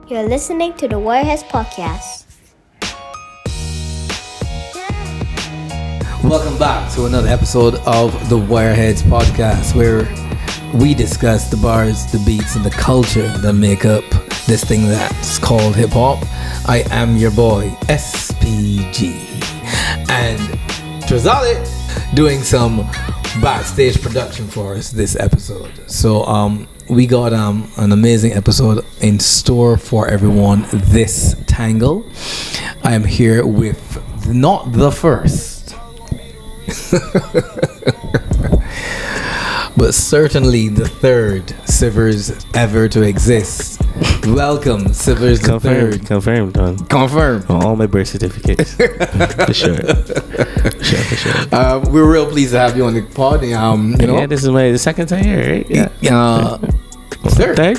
You're listening to the WireHeadz podcast. Welcome back to another episode of the WireHeadz podcast, where we discuss the bars, the beats, and the culture that make up this thing that's called hip hop. I am your boy SPG and Trezale, doing some backstage production for us this episode. So we got an amazing episode in store for everyone this tangle. I am here with not the first but certainly the third SIVERS ever to exist. Welcome, SIVERS the third. Confirmed, Don. Confirmed. On all my birth certificates. For sure. We're real pleased to have you on the pod. Yeah, this is the second time here, right? Yeah. Third time.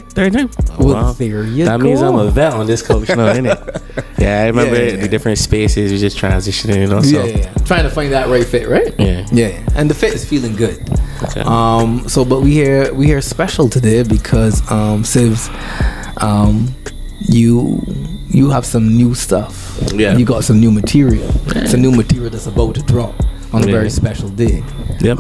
Well, there you that go. means I'm a vet on this coach now, innit? Yeah, I remember the different spaces we just transitioning, you know. So. Yeah. Trying to find that right fit, right? Yeah. And the fit is feeling good. Okay. But we here special today because Sivs, you have some new stuff. Yeah. You got some new material. Yeah. Some new material that's about to drop on a very special day. Yep.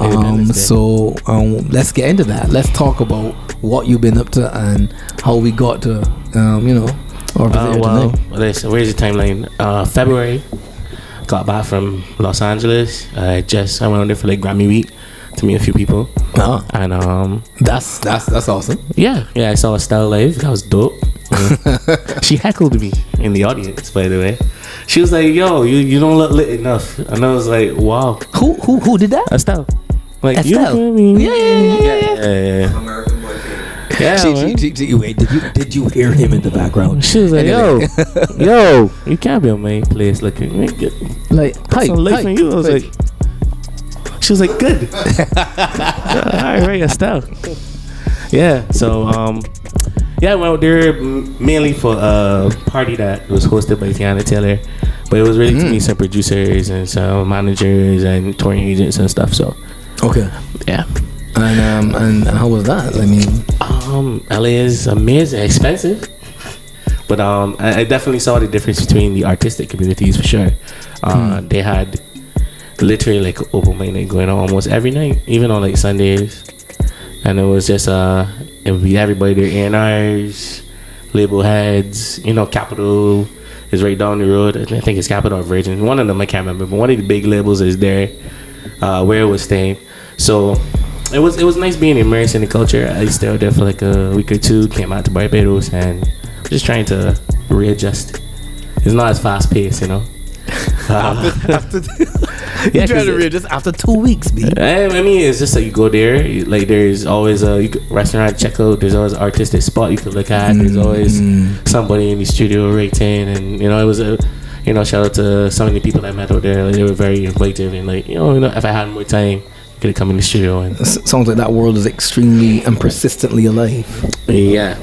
Let's get into that. Let's talk about what you've been up to and how we got to our visit tonight. Listen, where's the timeline? February, got back from Los Angeles. I went on there for like Grammy week to meet a few people. And that's awesome. Yeah, I saw Estelle live. That was dope. She heckled me in the audience, by the way. She was like, "Yo, you don't look lit enough," and I was like, "Wow." Who did that? Estelle. Like, Estelle. You know what I mean? Yeah. American boy. Yeah. Wait, did you hear him in the background? She was like, yo, you can't be on my place looking like hi. You. I was like, she was like, good. All right, Estelle. Yeah. So I went out there mainly for a party that was hosted by Tiana Taylor, but it was really to meet some producers and some managers and touring agents and stuff. So okay, yeah. And how was that? I mean, LA is amazing, expensive, but I definitely saw the difference between the artistic communities for sure. They had literally like open mic night going on almost every night, even on like Sundays, and it was just everybody there, A&Rs, label heads, Capitol is right down the road. I think it's Capitol or Virgin, one of them I can't remember, but one of the big labels is there where it was staying. So it was nice being immersed in the culture. I stayed out there for like a week or two, came out to Barbados, and just trying to readjust. It's not as fast paced, after trying to readjust after 2 weeks, B. I mean, it's just like you go there, like there's always a restaurant check out, there's always an artistic spot you could look at, there's always somebody in the studio writing, and it was a shout out to some of the people I met out there. Like, they were very inviting, and like if I had more time, could come in the studio. And sounds like that world is extremely and persistently alive. Yeah.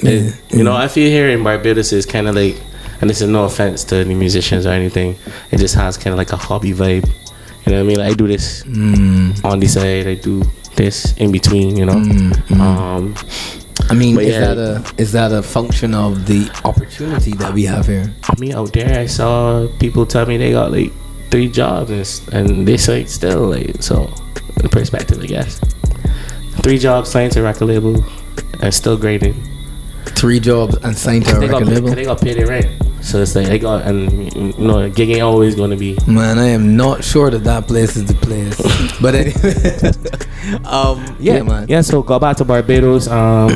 I feel here in Barbados is kind of like, and this is no offense to any musicians or anything, it just has kind of like a hobby vibe. You know what I mean? Like, I do this on the side, I do this in between. I mean, is that a function of the opportunity that we have here? I mean, out there, I saw people tell me they got like 3 jobs and they say still like, so in perspective, I guess 3 jobs, signed to a record label and still grading. 3 jobs and signed to a record label. They got paid their rent, so it's like gig ain't always gonna be. Man, I am not sure that place is the place. But anyway, man. Yeah, so got back to Barbados. I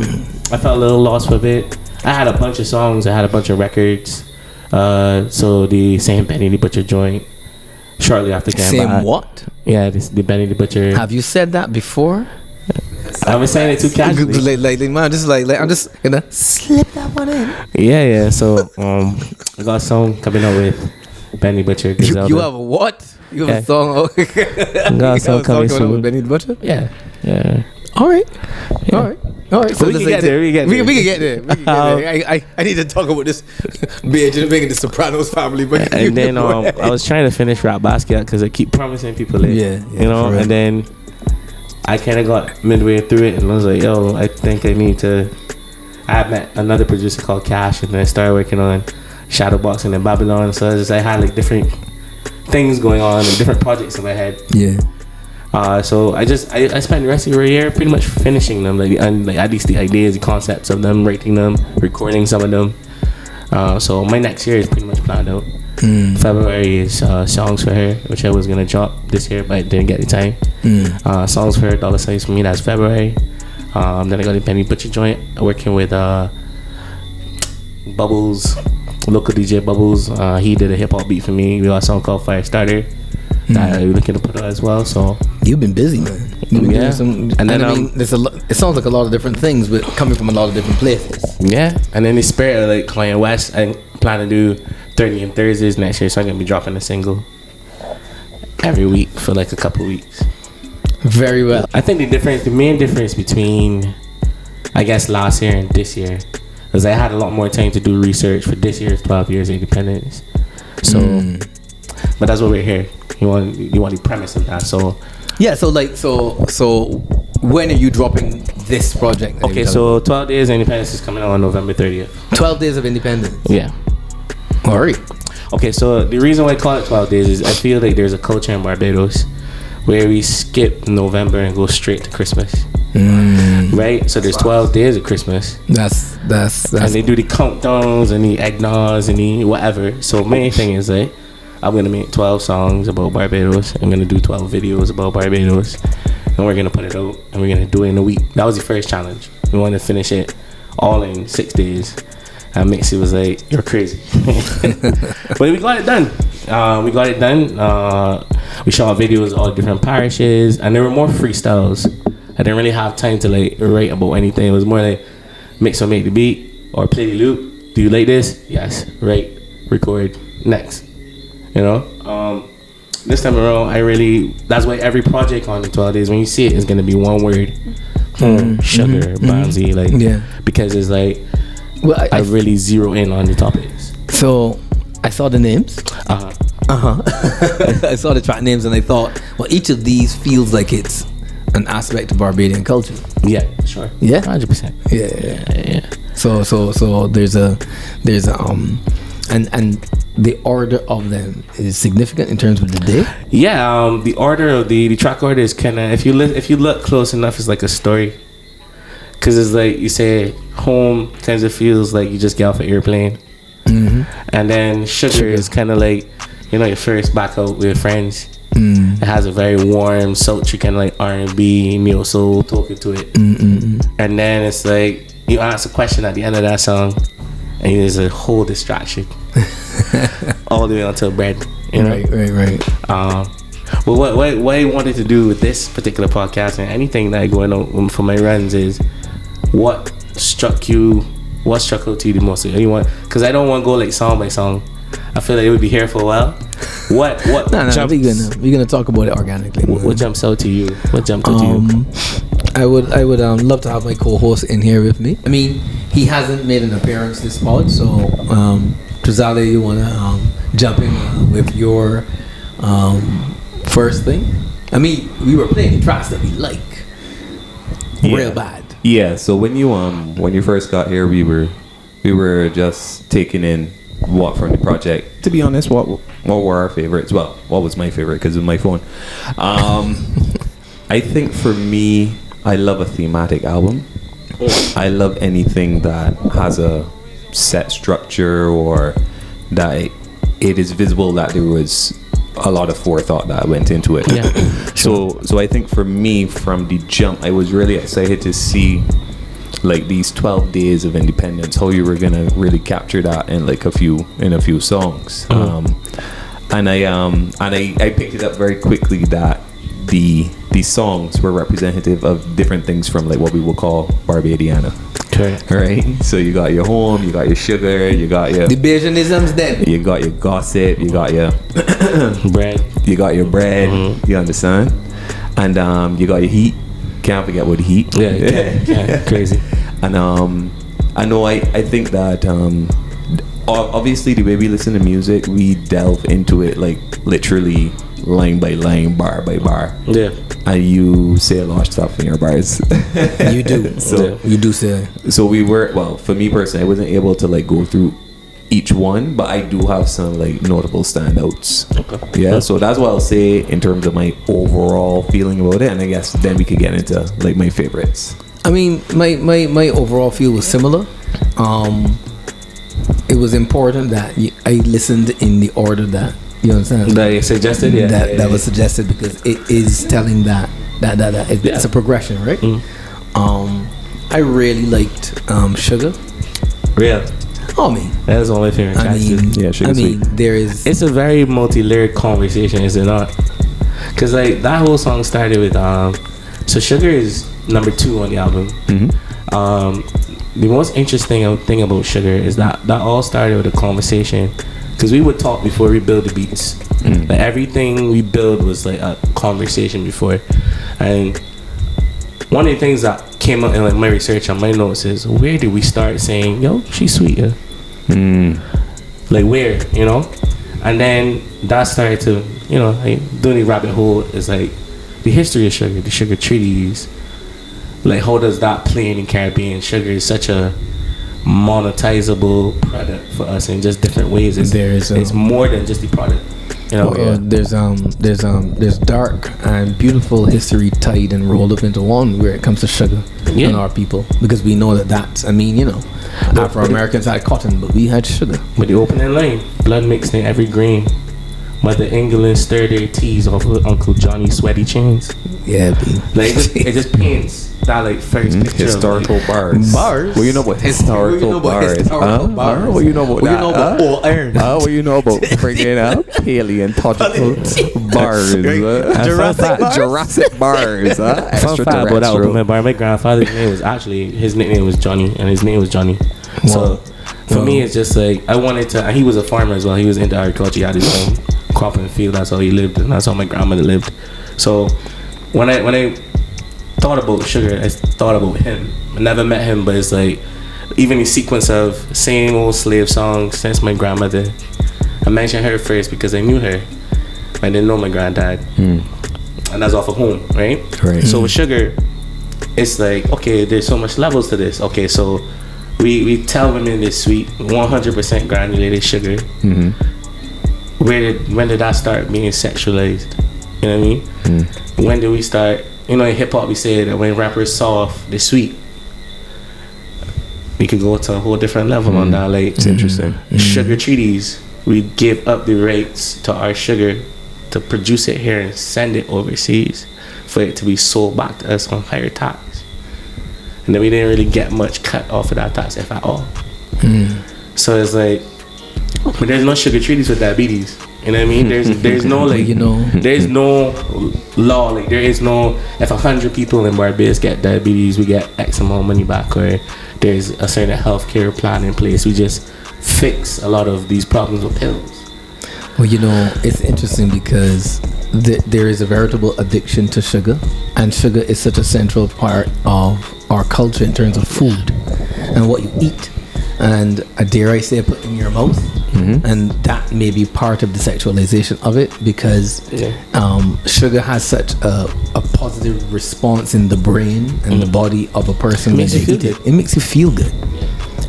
felt a little lost for a bit. I had a bunch of songs. I had a bunch of records. So the same Benny the Butcher joint. Shortly after getting back. Same what? Yeah, the Benny the Butcher. Have you said that before? I was saying it too casually. Like man, just like I'm just gonna slip that one in. Yeah. So I got a song coming up with Benny Butcher. You have a what? You have a song? Oh. Got a song coming up with Benny the Butcher? Yeah. All right. So we can get there. We can get there. I need to talk about this making the Sopranos family. But and then I was trying to finish Rap Basket because I keep promising people it. Yeah. And then I kind of got midway through it and I was like, yo, I think I need to I met another producer called Cash, and then I started working on Shadowboxing in Babylon. So I had like different things going on and different projects in my head. Yeah. So I spent the rest of the year pretty much finishing them, like at least the ideas, the concepts of them, writing them, recording some of them. So my next year is pretty much planned out. February is Songs for Her, which I was gonna drop this year, but I didn't get the time. Songs for Her, Dollar Signs for Me, that's February. Then I got the Benny Butcher joint, working with Bubbles, local DJ Bubbles. He did a hip hop beat for me. We got a song called Fire Starter that we're looking to put out as well. So you've been busy, man. You've been doing some, and then I mean, there's it sounds like a lot of different things, but coming from a lot of different places. Yeah, and then the spirit of like Kanye West, I plan to do 30 and Thursdays next year, so I'm gonna be dropping a single every week for like a couple weeks. Very well. I think the main difference between, I guess, last year and this year is I had a lot more time to do research for this year's 12 years of independence. So, but that's what we're here. You want the premise of that. So, yeah. So when are you dropping this project? Okay, so 12 Days of Independence is coming out on November 30th. 12 Days of Independence. Yeah. All right. Okay, so the reason why I call it 12 Days is I feel like there's a culture in Barbados where we skip November and go straight to Christmas. Right? So there's 12 days of Christmas. That's and they do the countdowns and the eggnogs and the whatever. So main thing is like, I'm gonna make 12 songs about Barbados. I'm gonna do 12 videos about Barbados, and we're gonna put it out, and we're gonna do it in a week. That was the first challenge. We wanted to finish it all in 6 days. And MIXY was like, "You're crazy," but we got it done. We shot videos all different parishes, and there were more freestyles. I didn't really have time to like write about anything. It was more like mix or make the beat or play the loop. Do you like this? Yes. Right. Record. Next. You know. This time around, that's why every project on the 12 days, when you see it, is gonna be one word: sugar, Bamsey, because it's like. Well, I really zero in on the topics. So I saw the names. I saw the track names, and I thought, well, each of these feels like it's an aspect of Barbadian culture. Yeah, sure. Yeah, 100%. Yeah. So there's a and the order of them is significant in terms of the day. Yeah, the order of the track order is kind of, if you look close enough, it's like a story. Cause it's like you say, home tends to feels like you just get off an airplane, and then sugar is kind of like, you know, your first back out with friends. It has a very warm, sultry kind of like R&B, neo soul talking to it, and then it's like you ask a question at the end of that song, and there's a whole distraction, all the way until bread. You know? Right. Well, what I wanted to do with this particular podcast and anything that I going on for my runs is what struck out to you the most? Because I don't want to go like song by song. I feel like it would be here for a while. What we're gonna talk about it organically. What jumps out to you? What jumped out to you? I would love to have my co-host in here with me. I mean, he hasn't made an appearance this pod, so Trezale, you wanna jump in with your first thing? I mean, we were playing tracks that we like real bad. Yeah. So when you first got here, we were just taking in what from the project. To be honest, what were our favorites? Well, what was my favorite because of my phone? I think for me, I love a thematic album. I love anything that has a set structure or that it is visible that there was a lot of forethought that went into it. Yeah. So I think for me, from the jump, I was really excited to see like these 12 days of independence, how you were gonna really capture that in like a few songs. And I picked it up very quickly that the songs were representative of different things from like what we will call Barbadiana. Okay. Right. So you got your home, you got your sugar, you got your the Bajanisms. Then you got your gossip, you got your bread, you got your bread. You understand? And you got your heat. Can't forget about the heat. Yeah, crazy. And I know I think that obviously the way we listen to music, we delve into it like literally line by line, bar by bar. Yeah. and you say a lot of stuff in your bars. You do. So you do say. So we were, well, for me personally, I wasn't able to like go through each one, but I do have some like notable standouts. Okay. Yeah, so that's what I'll say in terms of my overall feeling about it, and I guess then we could get into like my favorites. I mean, my overall feel was similar. It was important that I listened in the order that, you understand? That you suggested, yeah. That was suggested, because it is telling that it's a progression, right? I really liked Sugar. Real. Oh, man. That's one of my favorite tracks. Yeah, Sugar's sweet. there is. It's a very multi-layered conversation, is it not? Because like that whole song started with so Sugar is number 2 on the album. The most interesting thing about Sugar is that all started with a conversation, because we would talk before we build the beats. Like everything we build was like a conversation before. And one of the things that came up in like my research on my notes is, where did we start saying, yo, she's sweet, yeah? Like where, you know? And then that started to, you know, like doing the rabbit hole is like the history of Sugar, the Sugar treaties. Like how does that play in the Caribbean? Sugar is such a monetizable product for us in just different ways. It's more than just the product. You know, there's dark and beautiful history tied and rolled up into one where it comes to sugar and our people, because we know that's, I mean, you know, Afro-Americans had cotton, but we had sugar. With the opening line, blood mixed in every grain. Mother England stir their teas off of Uncle Johnny's sweaty chains. Yeah, B. Like it just paints that like first picture historical of, like, bars. Well, you know what historical bars? What you know about that? What you know about bringing up paleontological bars? Jurassic bars. Fun fact about that opening bar, my grandfather's name was actually, his nickname was Johnny, and his name was Johnny. So for me, it's just like I wanted to. And he was a farmer as well. He was into agriculture. He had his own crop and field. That's how he lived, and that's how my grandmother lived. So when I thought about Sugar, I thought about him. I never met him, but it's like even the sequence of same old slave songs since my grandmother. I mentioned her first because I knew her. I didn't know my granddad, and that's off of home, right? Right. So with Sugar, it's like, okay, there's so much levels to this. Okay, so we tell women this sweet 100% granulated sugar. When did that start being sexualized? You know what I mean? When did we start? You know, in hip hop we say that when rappers saw off the sweet, we could go to a whole different level on that. Like, it's interesting. Sugar treaties, we give up the rights to our sugar to produce it here and send it overseas for it to be sold back to us on higher tax. And then we didn't really get much cut off of that tax, if at all. So it's like, but there's no sugar treaties with diabetes. You know what I mean? There's no like, you know, there's no law. Like there is no, if 100 people in Barbados get diabetes, we get X amount of money back, or there's a certain healthcare plan in place. We just fix a lot of these problems with pills. Well, you know, it's interesting because there is a veritable addiction to sugar, and sugar is such a central part of our culture in terms of food and what you eat, and dare I say, put in your mouth. And that may be part of the sexualization of it, because sugar has such a positive response in the brain and the body of a person when they eat it. It makes you feel good,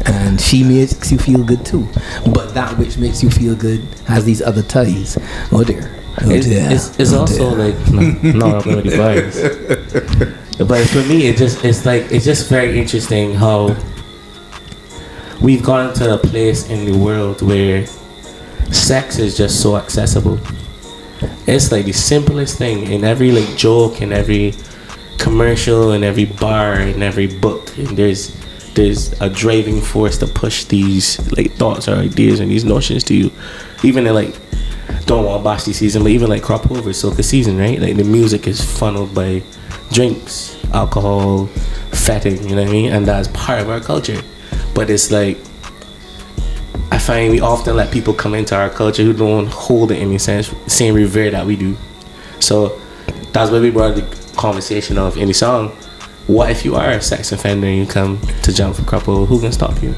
and she makes you feel good too. But that which makes you feel good has these other ties. Oh dear. It's also like no, I'm going to the bars. But for me, it's just very interesting how we've gone to a place in the world where sex is just so accessible. It's like the simplest thing in every like joke, in every commercial, in every bar, in every book. And there's a driving force to push these like thoughts or ideas and these notions to you. Even in like, don't want Basti season, but even like crop over soca season, right? Like the music is funneled by drinks, alcohol, fetting, you know what I mean? And that's part of our culture. But it's like, I find we often let people come into our culture who don't hold it in the same revere that we do. So that's why we brought the conversation of in the song, what if you are a sex offender and you come to jump for crop over? Who can stop you?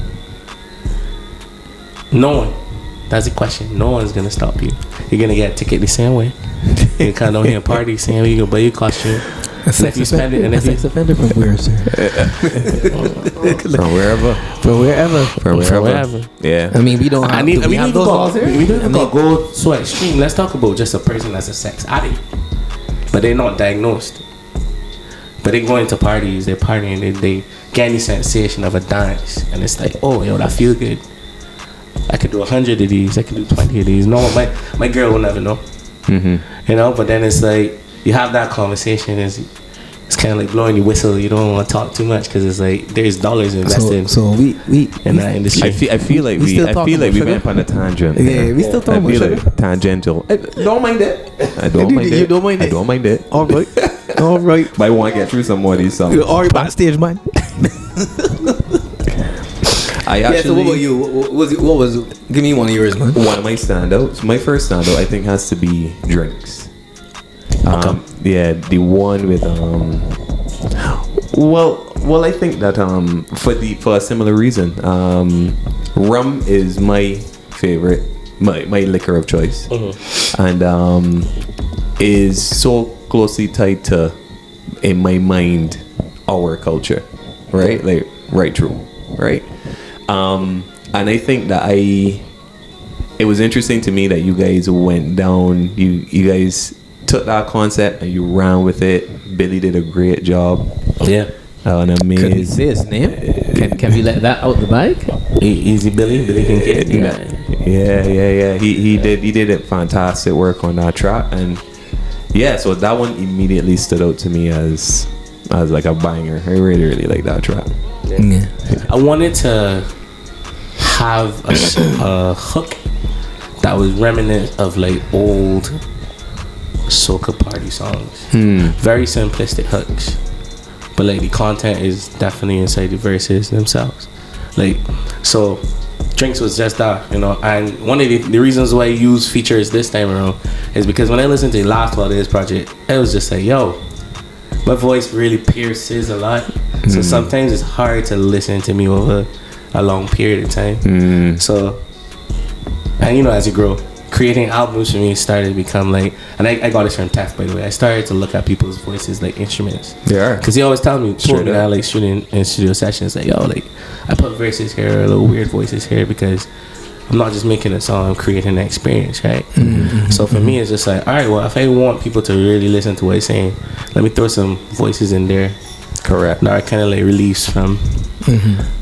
No one. That's the question. No one's gonna stop you. You're gonna get a ticket the same way. You kind of here party saying you can buy your costume. A sex offender from where, sir? From wherever. From wherever. Yeah. I mean, we don't have. We have those laws here. We don't go so extreme. Let's talk about just a person that's a sex addict, but they're not diagnosed. But they go into parties, they're partying, and they get any sensation of a dance, and it's like, oh, yo, that feel good. I could do 100 of these. I could do 20 of these. No, my girl will never know. You know. But then it's like you have that conversation. It's kind of like blowing your whistle. You don't want to talk too much because it's like there's dollars invested. So we in that industry. I feel like we went on a tangent. Yeah, we still talking about I feel sugar. like tangential. I don't mind it. I don't mind it. You don't mind it? I don't mind it. All right. All right. Might want to get through some more of these songs. You're already backstage, man. I actually. Yeah, so what about you? What was? Give me one of yours, man. One of my standouts. My first standout, I think, has to be drinks. Yeah, the one with Well, I think that for a similar reason, rum is my favorite, my liquor of choice, and is so closely tied to, in my mind, our culture, right? Like right through, right? And I think that it was interesting to me that you guys went down, you guys took that concept and you ran with it. Billy did a great job. Yeah. An amazing. Could we say his name? Can we let that out the bag? Easy Billy can get Yeah. He did it fantastic work on that track, and yeah, so that one immediately stood out to me as like a banger. I really like that track. Yeah. I wanted to have a hook that was reminiscent of like old soca party songs. Very simplistic hooks, but like the content is definitely inside the verses themselves. Like, so drinks was just that, you know. And one of the reasons why I use features this time around is because when I listened to the last 12 Days project, it was just like, yo, my voice really pierces a lot. So sometimes it's hard to listen to me over a long period of time. So, and you know, as you grow, creating albums for me started to become like, and I got this from Tef, by the way. I started to look at people's voices like instruments. They are. Because he always told me that I like shooting in studio sessions, like, yo, like, I put verses here, little weird voices here, because I'm not just making a song, I'm creating an experience, right? So for me, it's just like, all right, well, if I want people to really listen to what he's saying, let me throw some voices in there. Correct. Now I kind of like release from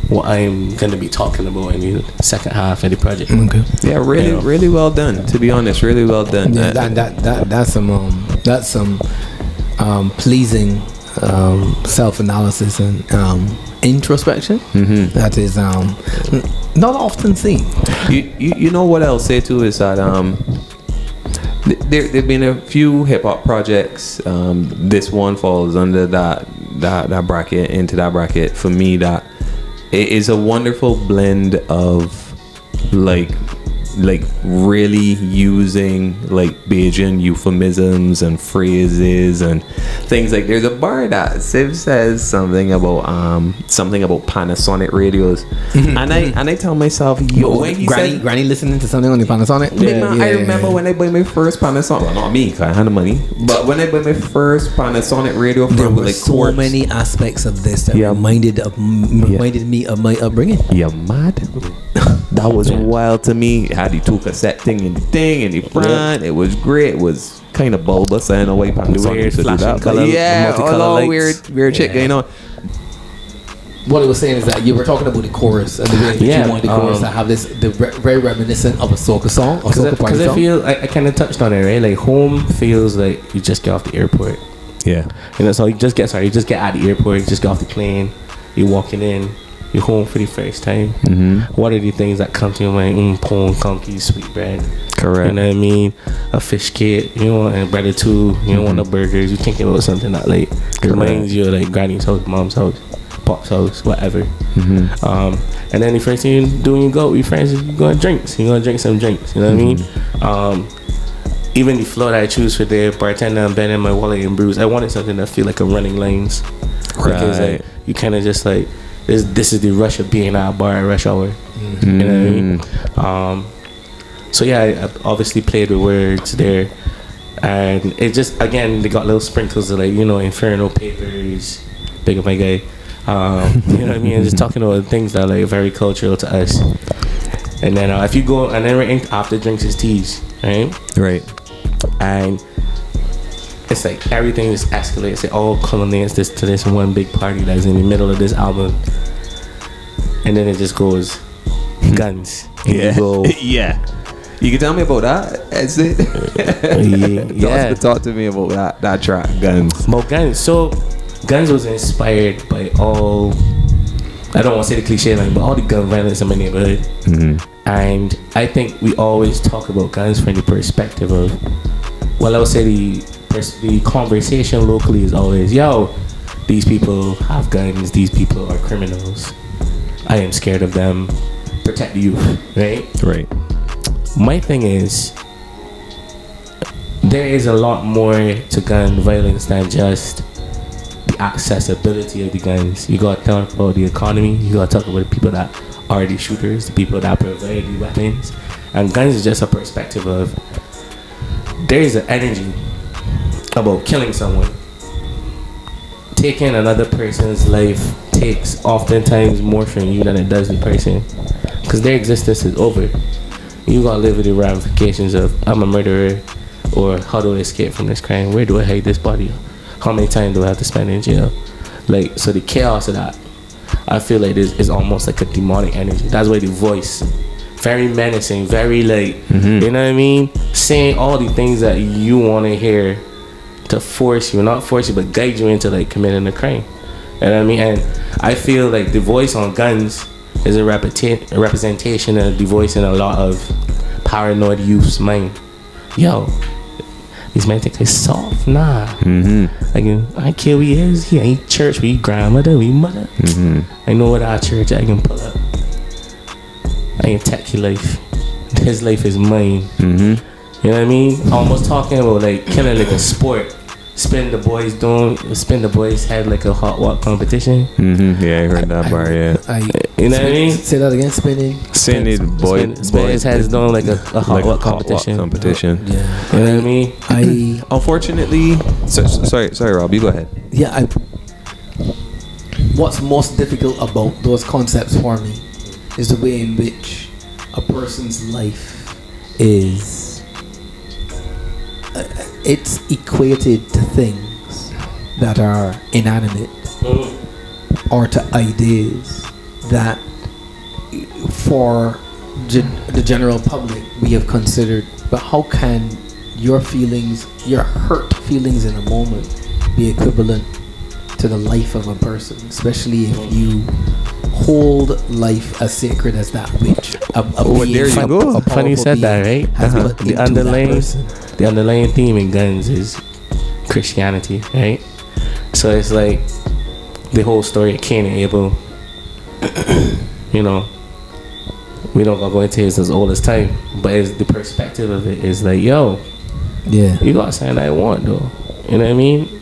what I'm going to be talking about in the second half of the project. Okay. Yeah, really well done. To be honest, really well done. Yeah, that's some pleasing self-analysis and introspection. That is not often seen. You know what I'll say too is that there've been a few hip hop projects. This one falls under that bracket, into that bracket for me. That it is a wonderful blend of like really using like Bajan euphemisms and phrases and things. Like there's a bar that Siv says something about Panasonic radios, and I tell myself, yo, when he said Granny listening to something on the Panasonic. I remember when I bought my first Panasonic. Well, not me, cause I had the money. But when I bought my first Panasonic radio, There were like so many aspects of this that reminded me of my upbringing. You mad? That was wild to me. It had the 2 cassette thing in the front. It was great. It was kind of bulbous. I don't know why Panasonic Weird used to do flashing that. color, Yeah, multicolour all lights. weird shit going on. What I was saying is that you were talking about the chorus and the way that you wanted the chorus to have this very reminiscent of a soca song, a soca party song. Because I feel I kind of touched on it, right? Like home feels like you just get off the airport. Yeah. You know, so you just get out of the airport, you just get off the plane, you're walking in, you're home for the first time. What are the things that come to your mind? Pone, conky, sweet bread. Correct. You know what I mean? A fish kit, you know, and bread or two. You don't want no burgers. You're thinking about something that like reminds you of like granny's house, mom's house, pop's house, whatever. And then the first thing you do when you go with your friends is you go and drinks. You're gonna drink some drinks. You know what I mean? Even the flow that I choose for the bartender and Ben and my wallet and brews, I wanted something that feel like a running lanes. Because like you kind of just like this is the rush of being at a bar at rush hour. You know what I mean? So yeah, I obviously played with words there. And it just, again, they got little sprinkles of like, you know, Inferno Papers, big up my guy. You know what I mean? And just talking about things that are like very cultural to us. And then if you go, and then right after drinks is teas, right? Right. And it's like everything just escalates. It all culminates to this one big party that's in the middle of this album. And then it just goes Gunz. And Yeah. you go, Yeah. You can tell me about that. That's it. yeah. Talk to me about that track, Gunz. About Gunz. So Gunz was inspired by all, I don't want to say the cliche line, but all the gun violence in my neighborhood. And I think we always talk about Gunz from the perspective of, well, I would say the conversation locally is always, yo, these people have guns, these people are criminals, I am scared of them, protect the youth, right? Right. My thing is, there is a lot more to gun violence than just the accessibility of the guns. You gotta talk about the economy, you gotta talk about the people that are the shooters, the people that provide the weapons. And Gunz is just a perspective of, there is an energy about killing someone. Taking another person's life takes oftentimes more from you than it does the person, because their existence is over. You gotta live with the ramifications of, I'm a murderer, or how do I escape from this crime? Where do I hide this body? How many times do I have to spend in jail? Like, so the chaos of that, I feel like this is almost like a demonic energy. That's why the voice, very menacing, very like, you know what I mean? Saying all the things that you want to hear to force you, not force you, but guide you into like committing a crime. You know what I mean? And I feel like the voice on Gunz is a representation of the voice in a lot of paranoid youth's mind. Yo, these men think it's soft. Nah. Like, I care who he is. He ain't church. We grandmother. We mother. I know what our church I can pull up. I ain't take your life. His life is mine. You know what I mean? Almost talking about like killing like a sport. Spin the boys head like a hot walk competition. Yeah, I heard that part. Yeah. You know what I mean? Say that again. Spin his head's doing like a hot walk competition. Yeah. You know what I mean? I Unfortunately, sorry, Rob. You go ahead. yeah. What's most difficult about those concepts for me is the way in which a person's life is. It's equated to things that are inanimate or to ideas that for the general public we have considered. But how can your feelings, your hurt feelings in a moment, be equivalent to the life of a person, especially if you hold life as sacred as that which there you go. Funny you said that, right? The underlying theme in Gunz is Christianity, right? So it's like the whole story of Cain and Abel. You know, we don't go into it as old as time, but it's the perspective of it is like, yo, yeah, you got something I want though. You know what I mean?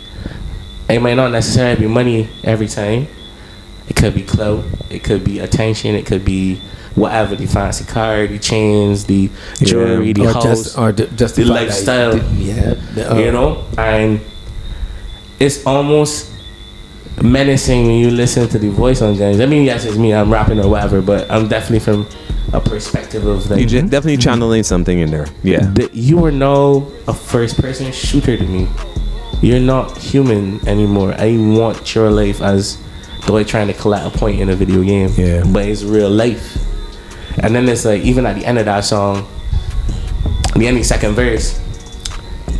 It might not necessarily be money every time. It could be clout, it could be attention, it could be whatever, the fancy car, the chains, the jewelry, the house, just the lifestyle. You know? And it's almost menacing when you listen to the voice on Gunz. I mean, yes, it's me, I'm rapping or whatever, but I'm definitely from a perspective of like, You're definitely channeling something in there. Yeah. You are now a first person shooter to me. You're not human anymore. I want your life as though trying to collect a point in a video game. Yeah. But it's real life. And then it's like, even at the end of that song, the end of the second verse,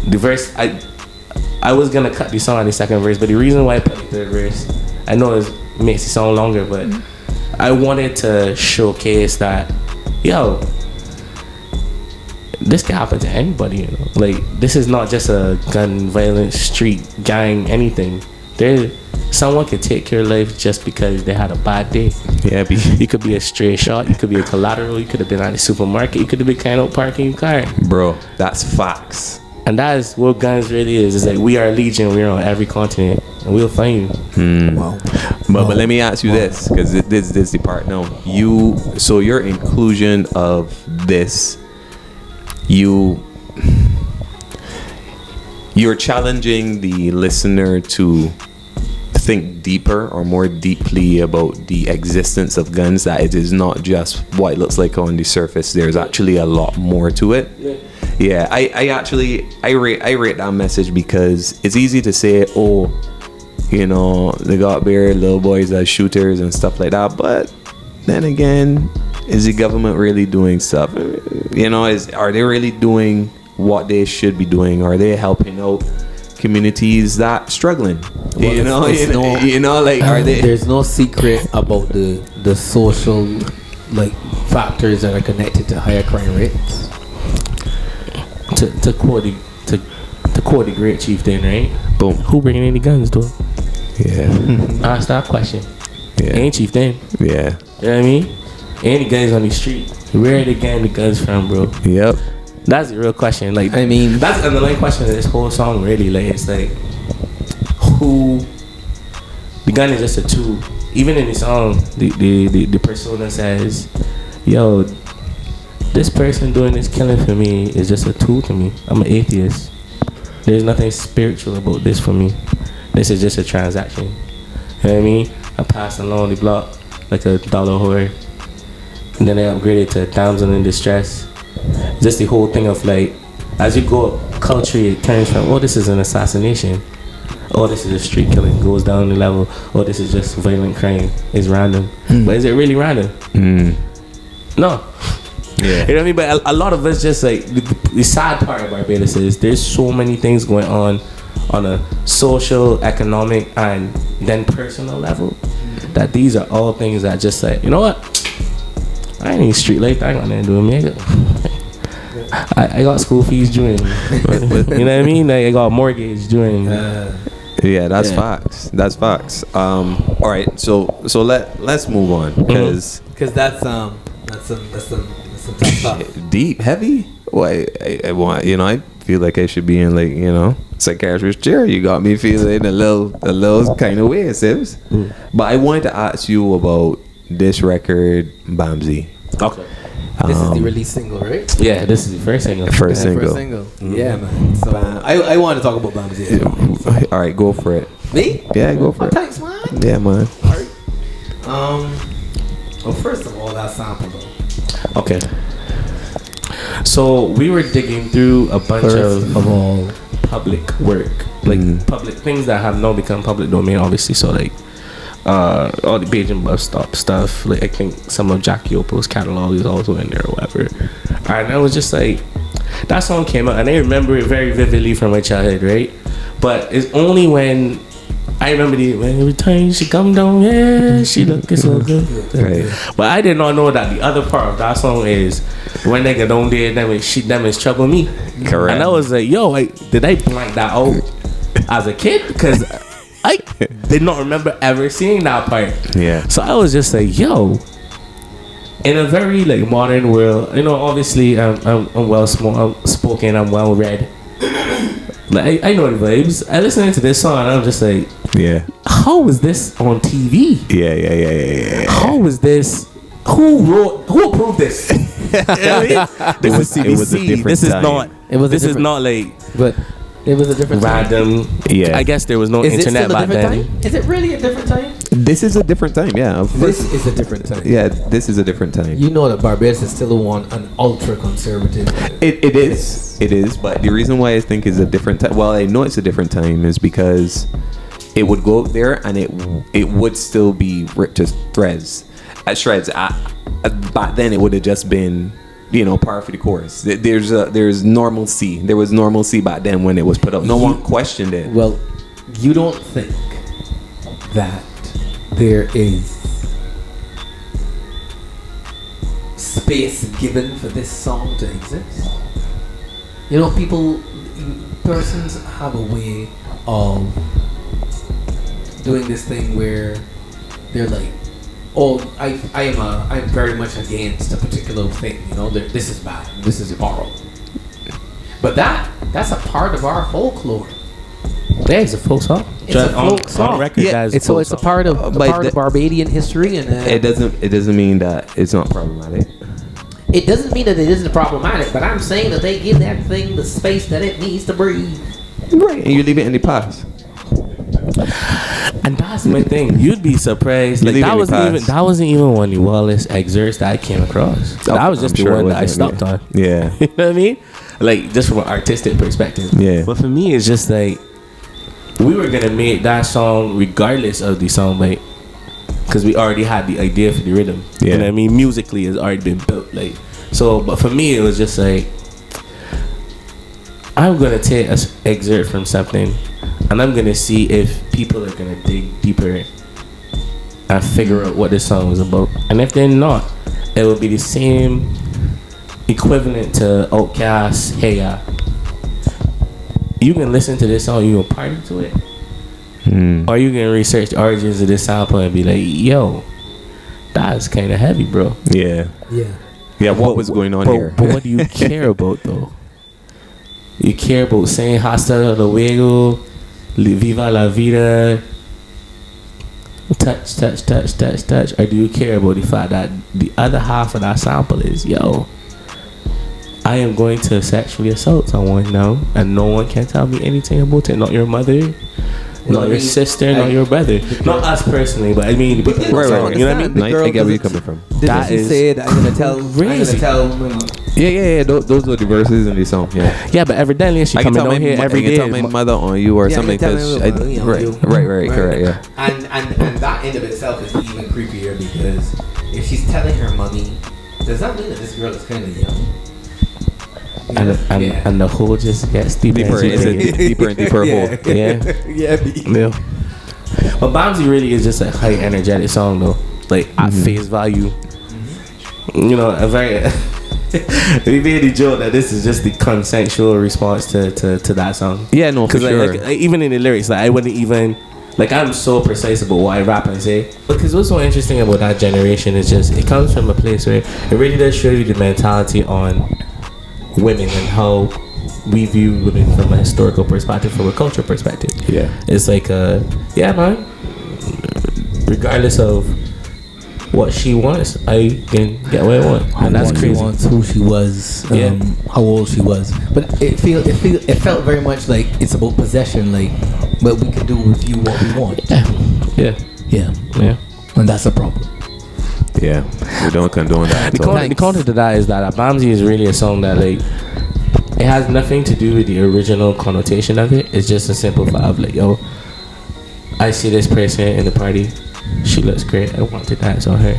the verse, I was gonna cut the song at the second verse, but the reason why I put the third verse, I know it makes the song longer, but I wanted to showcase that, yo, this can happen to anybody, you know. Like, this is not just a gun violence, street gang, anything. Someone could take your life just because they had a bad day. Yeah, you could be a stray shot, you could be a collateral, you could have been at the supermarket, you could have been kind of parking your car. Bro, that's facts. And that is what Gunz really is. It's like, we are legion, we're on every continent, and we'll find you. Wow. But let me ask you this, because this is the part now. So your inclusion of this, you're challenging the listener to think deeper or more deeply about the existence of Gunz, that it is not just what it looks like on the surface. There's actually a lot more to it. Yeah, I rate that message, because it's easy to say, oh, you know, they got bare little boys as shooters and stuff like that, but then again, is the government really doing stuff? You know, are they really doing what they should be doing? Are they helping out communities that struggling? Well, you know, like, are they? There's no secret about the social like factors that are connected to higher crime rates. To quote the great chieftain, right? Boom. Who bringing any guns, though? Yeah. Ask that question. Yeah. Ain't chieftain. Yeah. You know what I mean? Any guns on the street? Where are they getting the guns from, bro? Yep. That's the real question. Like, I mean, that's the underlying question of this whole song, really. Like, it's like, who? The gun is just a tool. Even in the song, the persona says, "Yo, this person doing this killing for me is just a tool to me. I'm an atheist. There's nothing spiritual about this for me. This is just a transaction." You know what I mean? I passed along the block like a dollar whore, and then I upgraded to damsel in distress. Just the whole thing of like, as you go up culturally, it turns from, oh, this is an assassination, oh, this is a street killing, goes down the level, oh, this is just violent crime, it's random. But is it really random? No. Yeah. You know what I mean? But a lot of us just like, the sad part of Barbados is there's so many things going on a social, economic, and then personal level, that these are all things that just like, you know what? I ain't street life. I ain't got nothing to do with me. I got school fees due. You know what I mean? Like, I got mortgage due. Yeah, that's facts. That's facts. All right, so let's move on, because that's some tough stuff. Deep, heavy. Well, I want, you know, I feel like I should be in, like, you know, psychiatrist chair. You got me feeling a little kind of way, Sivs. But I wanted to ask you about this record, Bamsey. Okay. This is the release single, right? Yeah, this is the first single. First single. Yeah, man. So I want to talk about Bamsey. All right, go for it. Me? Yeah, go for it. Thanks, man. Yeah, man. All right. Well, first of all, that sample though. Okay. So we were digging through a bunch of all public work, like public things that have now become public domain, obviously. So like all the Bajan bus stop stuff. Like, I think some of Jackie Opo's catalog is also in there or whatever. And I was just like, that song came out, and I remember it very vividly from my childhood, right? But it's only when I remember when every time she come down, yeah, she looking so good. Right. But I did not know that the other part of that song is when they get down there, them is trouble me. Correct. And I was like, yo, did I blank that out as a kid? Because I did not remember ever seeing that part. Yeah. So I was just like, yo, in a very like modern world, you know, obviously I'm well spoken, I'm well read. Like, I know the vibes. I listened to this song and I'm just like, yeah, how was this on TV? Yeah. How was this? Who approved this? You know what I mean? This is CBC. It was a different this is time. not. This is not like. But it was a different random. time. Yeah. I guess there was no internet back then. Time? Is it really a different time? This is a different time. Yeah. This is a different time. Yeah, this is a different time. You know that Barbados is still an ultra conservative. It is. But the reason why I think it's a different time. Well, I know it's a different time is because it would go out there and it would still be ripped to shreds. Back then, it would have just been, you know, par for the course. There's normalcy. There was normalcy back then when it was put up. No one questioned it. Well, you don't think that there is space given for this song to exist? You know, persons have a way of doing this thing where they're like, oh, I'm very much against a particular thing. You know, this is bad, this is immoral. But that's a part of our folklore. Yeah, it's a folk song. It's a folk song. On record, Yeah, it's a part of Barbadian history, and it doesn't mean that it's not problematic. It doesn't mean that it isn't problematic, but I'm saying that they give that thing the space that it needs to breathe. Right, and you leave it in the past. And that's my thing. You'd be surprised. You Like leave it in the past. that wasn't even one of the wildest excerpts that I came across. That was just I'm the sure one it that I wasn't, stopped on. Yeah. You know what I mean? Like, just from an artistic perspective. Yeah. But for me, it's just like, we were gonna make that song regardless of the soundbite, because we already had the idea for the rhythm. Yeah. You know what I mean? Musically, it's already been built. Like, so, but for me, it was just like, I'm gonna take an excerpt from something, and I'm gonna see if people are gonna dig deeper and figure out what this song was about. And if they're not, it will be the same equivalent to Outkast, Hey Ya. You can listen to this song, you can party to it, or you can research the origins of this sample and be like, yo, that's kind of heavy, bro. Yeah. Yeah, what was going on here? But what do you care about, though? You care about saying hasta luego, viva la vida, touch, or do you care about the fact that the other half of that sample is, yo, I am going to sexually assault someone now, and no one can tell me anything about it. Not your mother, not your sister, not your brother. Not us personally, but I mean, the people Right. you know what I mean? I get where you're coming from. That is said, I'm gonna tell. crazy. Yeah. Those are the verses in the song. Yeah. Yeah, but evidently she I can coming tell down here every I can day. tell my mother on you or Yeah, I something. can tell Cause my mother, you know, you. right, correct. Yeah. And that in of itself is even creepier, because if she's telling her mommy, does that mean that this girl is kind of young? And the hole just gets deeper It's a deeper and deeper hole. Yeah. But Bamsey really is just a high energetic song, though. Like, at face value, you know, a very. We made the joke that this is just the consensual response to that song. Yeah, no, for sure. Like, even in the lyrics, like, I wouldn't even. Like, I'm so precise about what I rap and say. Because what's so interesting about that generation is just, it comes from a place where it really does show you the mentality on women and how we view women from a historical perspective, from a cultural perspective. Yeah. It's like, yeah, man. Regardless of what she wants, I can get what I want. And that's What crazy. She wants, who she was, how old she was. But it felt very much like it's about possession, like, but we can do with you what we want. Yeah. And that's a problem. Yeah. We don't condone that. The counter to that is that Bamsey is really a song that, like, it has nothing to do with the original connotation of it. It's just a simple vibe of, like, yo, I see this person in the party, she looks great, I want to dance on her.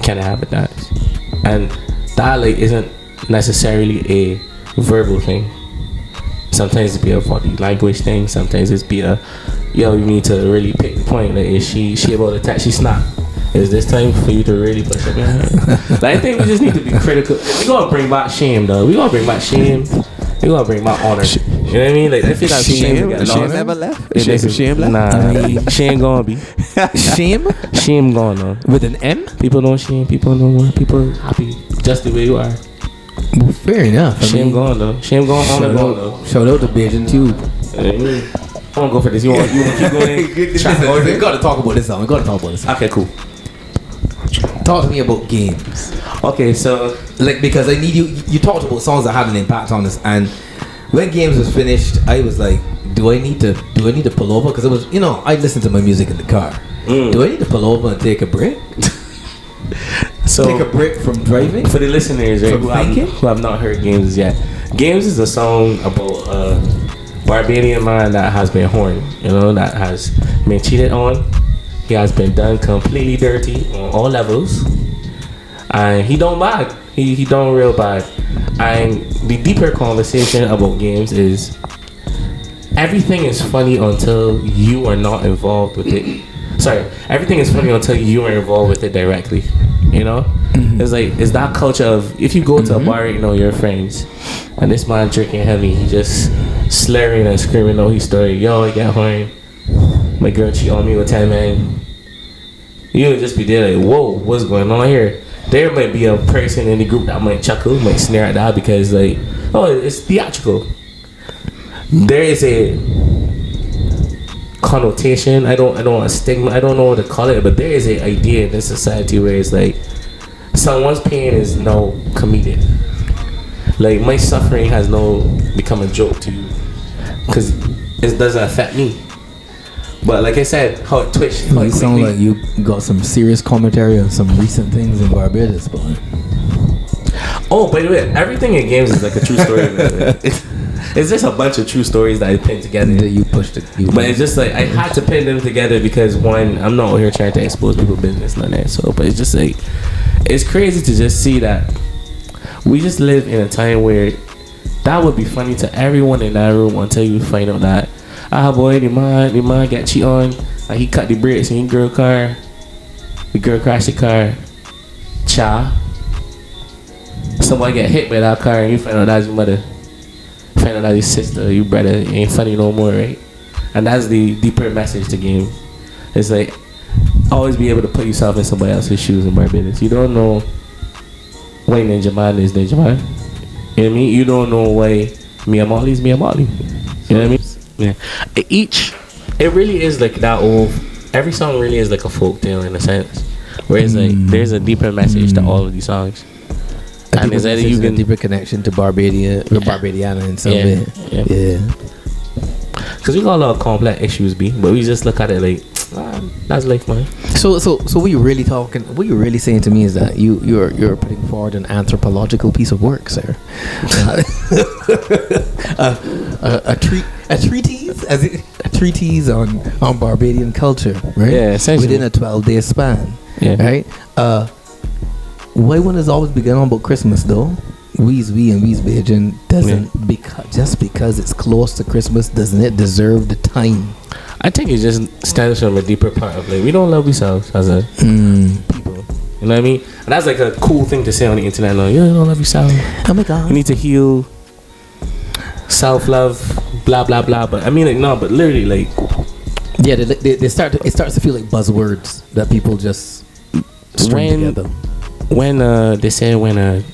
Can I have a dance? And that, like, isn't necessarily a verbal thing. Sometimes it's be a body language thing. Sometimes it's be a, yo, you need to really pick the point. Like, is she able to touch? She snap. Is this time for you to really push up your hand? Like, I think we just need to be critical. We gotta bring back shame, though. We gotta bring back shame. We gotta bring back honor. You know what I mean? Like, I feel like shame never left. Shame left. Nah, shame gonna be. Shame? Shame gone on. With an M? People don't shame. People no more. People happy just the way you are. Well, fair enough. Shame gone though. Shame gone. Honor gone though. Shout out to Bajan Tube. I won't go for this. You want to keep going? We gotta talk about this song. Okay, cool. Talk to me about games. Okay, so Like, because I need you. You talked about songs that had an impact on us, and when games was finished, I was like, do I need to pull over? Because it was, you know, I listen to my music in the car. Do I need to pull over and take a break? Take a break from driving? for the listeners, right, From who have not heard Games yet, Games is a song about a Barbadian man that has been horned, you know, that has been cheated on. He has been done completely dirty on all levels, and he don't bad. He don't real bad. And the deeper conversation about Games is everything is funny until you are not involved with it. Sorry, everything is funny until you are involved with it directly. You know, it's like, it's that culture of, if you go to a bar, you know, your friends, and this man drinking heavy, he just slurring and screaming out his story. Yo, I get horny. My girl cheat on me with 10 men. You would just be there like, whoa, what's going on here? There might be a person in the group that might chuckle, might sneer at that because, like, oh, it's theatrical. There is a connotation. I don't want a stigma. I don't know what to call it, but there is an idea in this society where it's like someone's pain is no comedic. Like, my suffering has no become a joke to you, because it doesn't affect me. But like I said, how it twitched. How You it sound quickly- like you got some serious commentary on some recent things in Barbados, boy. Oh, by the way, everything in games is like a true story. It's just a bunch of true stories that I pinned together. That you pushed it. But it's just like I had to pin them together because one, I'm not out here trying to expose people's business, none of that. So, but it's just like it's crazy to just see that we just live in a time where that would be funny to everyone in that room until you find out that boy, the man get cheat on and he cut the brakes and the girl crashed the car. Somebody get hit by that car and you find out that's your mother. Find out that's your sister, your brother. It ain't funny no more, right? And that's the deeper message to game. It's like always be able to put yourself in somebody else's shoes in Barbados. You don't know why Ninja Man is Ninja Man. You know what I mean? You don't know why Mia Molly is Mia Molly. You know what I mean? Yeah. It really is like that old. Every song really is like a folk tale in a sense. Where it's like there's a deeper message to all of these songs. And it's either you a can deeper connection to Barbadiana in some way. Yeah. Because we got a lot of complex issues, but we just look at it like that's life, man. So what you really talking? What you're really saying to me is that you're putting forward an anthropological piece of work, sir. a treatise on Barbadian culture, right? Yeah, essentially. Within a 12-day span. Yeah. Right. Why one has always begun on about Christmas though? We's Bajan doesn't just because it's close to Christmas doesn't it deserve the time? I think it just stems from a deeper part of like we don't love ourselves as a people. You know what I mean? And that's like a cool thing to say on the internet. Like, you don't love yourself. Oh my God. You need to heal. Self-love, blah blah blah. But I mean, like no, but literally, like yeah, it starts to feel like buzzwords that people just string together. When they say when an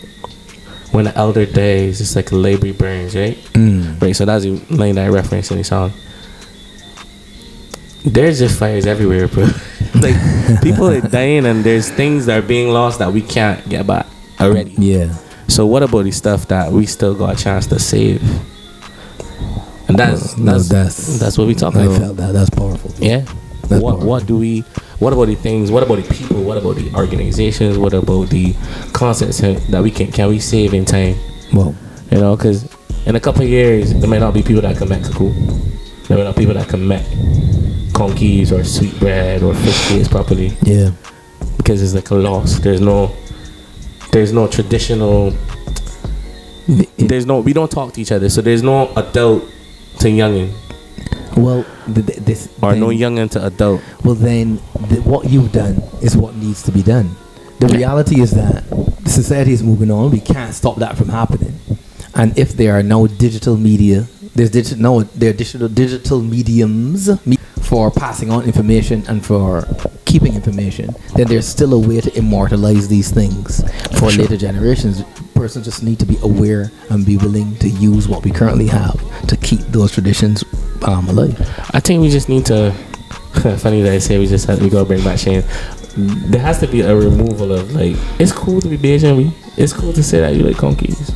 elder dies, it's like a labor burns, right? Right. So that's the line that I reference in the song. There's just fires everywhere, bro. Like people are dying, and there's things that are being lost that we can't get back already. Yeah. So what about the stuff that we still got a chance to save? And that's what we talking about. I felt that. That's powerful. Yeah. That's What powerful. what about the things? What about the people? What about the organizations? What about the concepts that we can we save in time? Well, You know, because in a couple of years there might not be people that can make cuckoo. There might not be people that can make conkeys or sweetbread or fish cakes properly. yeah. Because it's like a loss. There's no traditional. We don't talk to each other, so there's no adult to youngin. Well, No youngin to adult. Well, then what you've done is what needs to be done. The reality is that the society is moving on. We can't stop that from happening. And if there are no digital media, there are digital mediums for passing on information and for keeping information, then there's still a way to immortalize these things for later generations. Persons just need to be aware and be willing to use what we currently have to keep those traditions alive. I think we just need to. Funny that I say we gotta bring back Shane. There has to be a removal of like it's cool to be Bajan. It's cool to say that you like conkeys,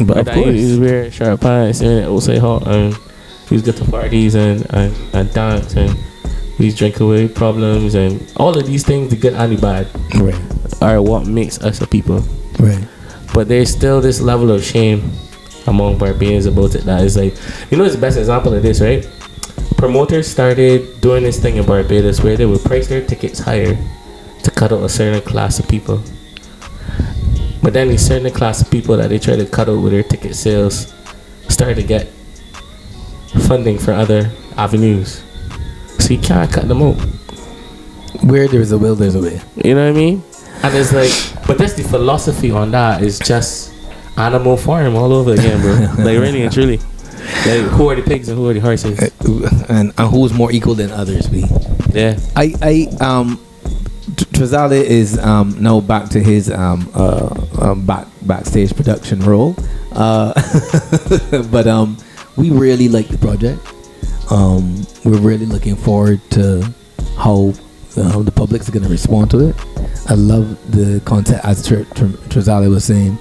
but of course, you wear sharp pants and also hot and you get to parties and dance and we drink away problems and all of these things, the good and the bad, right, are what makes us a people. Right. But there's still this level of shame among Barbadians about it that is like, it's the best example of this, right? Promoters started doing this thing in Barbados where they would price their tickets higher to cut out a certain class of people. But then the certain class of people that they try to cut out with their ticket sales started to get funding for other avenues. So you can't cut them out. Where there's a will, there's a way. You know what I mean? And it's like, but that's the philosophy on that is just animal farm all over again, bro. Like really and truly. Like who are the pigs and who are the horses? And who's more equal than others be? Yeah. Trezale is now back to his backstage production role. But we really like the project. We're really looking forward to how the public's going to respond to it. I love the content, as Trezale was saying.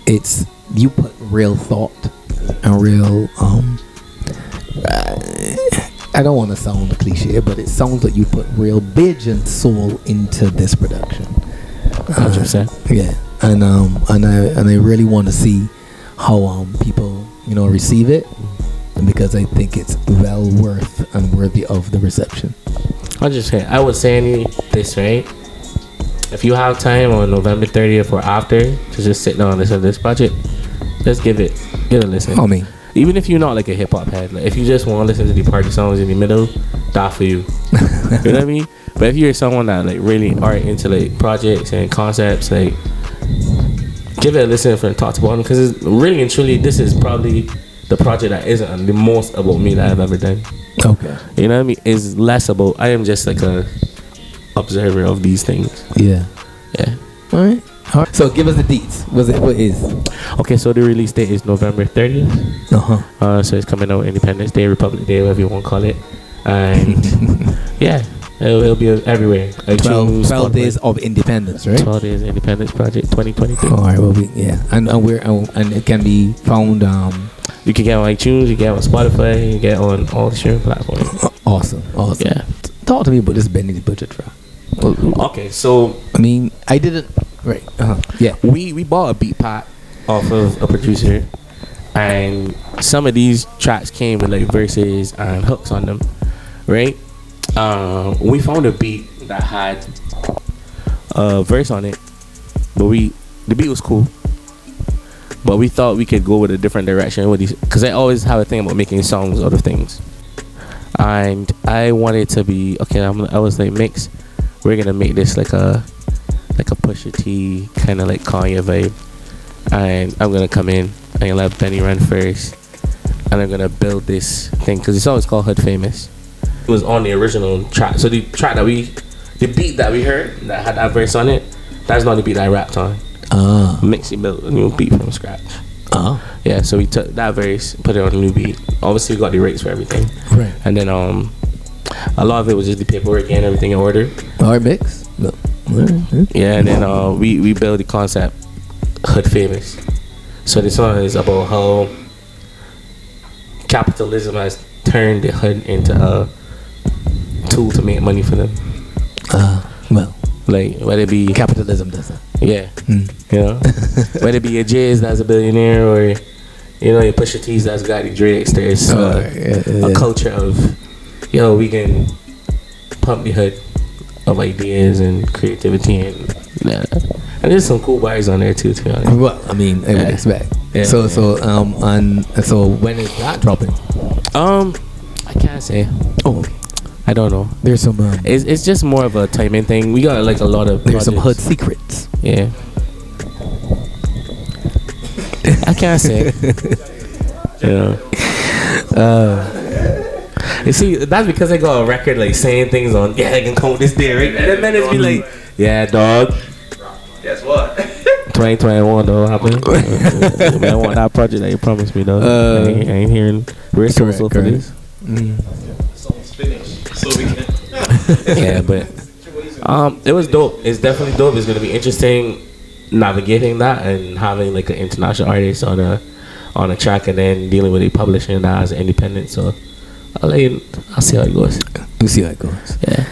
It's you put real thought and real I don't want to sound cliche, but it sounds like you put real Bajan soul into this production. 100%. Yeah, and I really want to see how people receive it, because I think it's well worth and worthy of the reception. I was saying this, right? If you have time on November 30th or after to just sit down and listen to this project, let's give it a listen. I mean, even if you're not like a hip hop head, like if you just want to listen to the party songs in the middle, that for you. You know what I mean? But if you're someone that like really are into like projects and concepts, like give it a listen from top to bottom, because it's really and truly, this is probably the project that isn't the most about me that I've ever done. Okay. You know what I mean? It's less about, I am just like a observer of these things. Yeah. Yeah. All right. So give us the deets. What is? Okay, so the release date is November 30th. So it's coming out Independence Day, Republic Day, whatever you want to call it. And yeah, it'll be everywhere. 12 days of independence, right? 12 days Independence Project 2023. All right, well, and it can be found. You can get on iTunes, you can get on Spotify, you can get on all the streaming platforms. Awesome. Yeah. Talk to me about this Benny the Butcher track. Okay, so I mean, I didn't. Right. Yeah. We bought a beat pack off of a producer, and some of these tracks came with like verses and hooks on them, right? We found a beat that had a verse on it, but the beat was cool, but we thought we could go with a different direction with these, because I always have a thing about making songs out of things, and I wanted to be okay. I was like, Mix, we're gonna make this like a Pusha T kind of like Kanye vibe, and I'm gonna come in and let Benny run first, and I'm gonna build this thing, because it's always called Hood Famous. It was on the original track, so the beat that we heard that had that verse on it, that's not the beat that I rapped on. MIXY built a new beat from scratch. Yeah, so we took that verse, put it on a new beat. Obviously we got the rates for everything, right? And then a lot of it was just the paperwork and everything in order. All right, Mix. No. Yeah, and then we built the concept Hood Famous. So this song is about how capitalism has turned the hood into a tool to make money for them. Well, like whether it be capitalism doesn't. Yeah. You know, whether it be a Jizz that's a billionaire, or your Pusha T's that's got the dreads. There's a culture of we can pump the hood of ideas and creativity, and there's some cool bars on there too, to be honest. Well, I mean, I would expect. Yeah, so when is that dropping? I can't say. Oh, okay. I don't know. There's some. It's just more of a timing thing. We got like a lot of. There's projects. some hood secrets. Yeah. I can't say. You see, that's because I got a record like saying things on, I can come this day, right? And then minutes be like, yeah, dog. Guess what? 2021, though, happening. I want that project that you promised me, though. I ain't hearing resources for this. Song's finished, so we can. Yeah, but it was dope. It's definitely dope. It's gonna be interesting navigating that and having like an international artist on a track, and then dealing with the publishing that as an independent. So I'll see how it goes. We'll see how it goes. Yeah.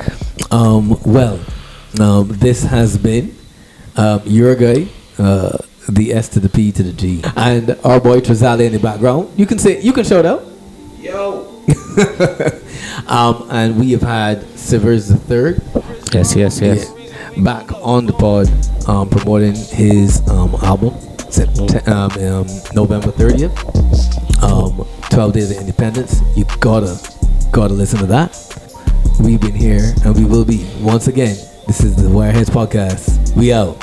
This has been your guy, the S to the P to the G, and our boy Trezale in the background. You can shout out. Yo. And we have had SIVERS the Third. Yes. Yeah, back on the pod, promoting his album, November 30th. 12 Days of Independence. You gotta listen to that. We've been here and we will be once again. This is the WireHeadz podcast. We out.